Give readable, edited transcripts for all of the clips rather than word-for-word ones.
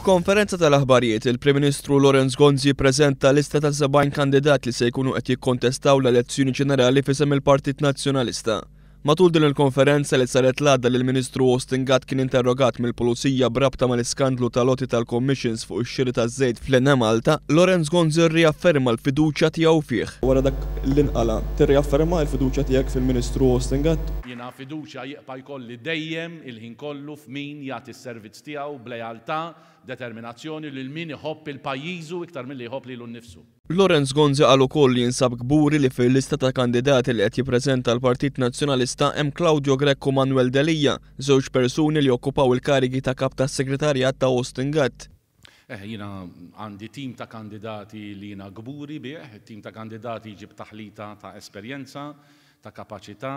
F'konferenza tal-aħbarijiet, il-Prim Ministru Lorenz Gonzi ppreżenta lista ta' 70 kandidat li se jkunu qed jikkontestaw l-elezzjoni ġenerali f'isem il-Partit Nazzjonalista. Matul din il-konferenza li saret l-għadda li l-Ministru Ostingat kien interrogat mill-Pulizija brabta mal-iskandlu tal-loti tal-commissions fuq ix-xiri taż-żejt fl-Enna Malta, Lorenz Gonzi rriafferma l-fiduċja tiegħu fih. Wara dak l-inqala, tirriafferma l-fiduċja tiegħek fil-Ministru Ostingat? Jiena fiduċja jibqa' jkolli dejjem il-ħin kollu f'min jagħti s-servizz tiegħu b'lejaltà, determinazzjoni lil min iħobb il-pajjiżu iktar milli jħobb lilu nnifsu. Lorenz Gonzi qal ukoll li jinsab kburi li fil-lista ta' kandidati li qed jippreżenta l-Partit Nazzjonalista hemm Claudio Greco Manuel Delija, żewġ persuni li okkupaw il-karigi ta' kap tas-segretarjat ta' Ostingat. Jiena għandi tim ta' kandidati li jiena kburi bih, tim ta' kandidati jġib taħlita ta' esperjenza, ta' kapaċità,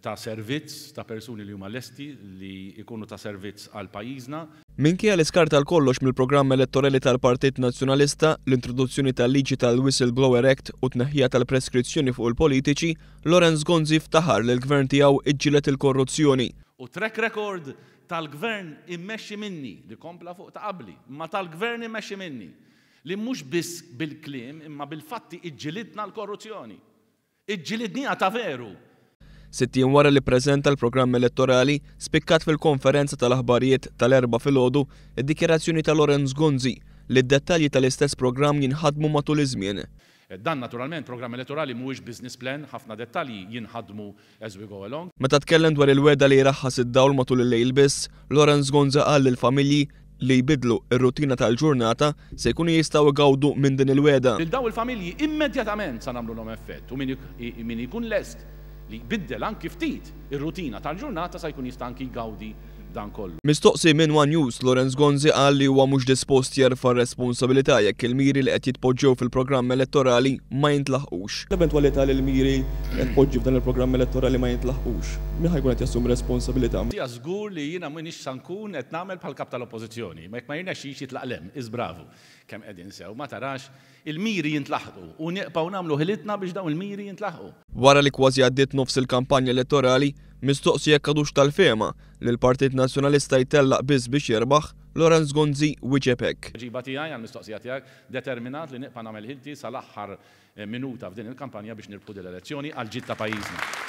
ta' servizz, ta' persuni li huma lesti li jkunu ta' servizz għal pajjiżna. Minkejja l-iskar tal-kollox mill-programm elettorali tal-Partit Nazzjonalista, l-introduzzjoni tal-liġi tal-Whistleblower Act u tneħħija tal-preskrizzjoni fuq il-politiċi, Lorenz Gonzi ftaħar li l-gvern tiegħu iġġieled il-korruzzjoni. U track record tal-gvern immexxi minni li kompla fuq ta' qabli, ma tal-gvern immexxi minni li mhux biss bil-kliem imma bil-fatti iġġilidna l-korruzzjoni. Iġġilidniha ta' veru. 60 wara li ppreżenta l-programm elettorali, spikkat fil-konferenza tal-aħbarijiet tal-4 filgħodu id-dikjarazzjoni ta' Lorenz Gonzi li d-dettalji tal-istess programm jinħadmu matul iż-żmien. Dan naturalment programm elettorali mhuwiex business plan, ħafna dettalji jinħadmu as we go along. Meta tkellem dwar il-weda li jraħħas id-dawl matul il-lejl biss, Lorenz Gonzi qal lill-familji li jbidlu ir-rutina tal-ġurnata se jkunu jistgħu jgawdu minn din il-weda. Il-daw il-familji immedjatament sa nagħmluhom effett u min ikun lest li jbiddel anki ftit ir-rutina tal-ġurnata sa jkun jista' anki jgawdi dan kollu. Mistoqsi minn One News, Lorenz Gonzi qal li huwa mhux dispost jerfa' responsabilità jekk il-miri li qed jitpoġġew fil-programm elettorali ma jintlaħqux. L-eventwalità li l-miri qed tpoġġi f'dan il-programm elettorali ma jintlaħqux. Min ħajkun qed jassum responsabilità? Hija żgur li jiena m'iniex sa nkun qed nagħmel bħal kap tal-oppożizzjoni, ma jekk ma jirnexxix jitlaqlem, iżbravu. Kemm qegħdin sew, ma tarax il-miri jintlaħqu u nieqbgħu nagħmlu ħilitna biex dawn il-miri jintlaħqu. Wara li kważi għaddiet nofs il-kampanja elettorali, mistoqsi jekk għadux tal-fema li l-Partit Nazzjonalista jtellaq biss biex jerbaħ, Lorenz Gonzi wieġeb hekk. Ġiba tiegħi għall-mistoqsija tiegħek determinat li nieqpa' nagħmel ħilti sal-aħħar minuta f'din il-kampanja biex nirbħu l-elezzjoni għal ġid ta' pajjiżna.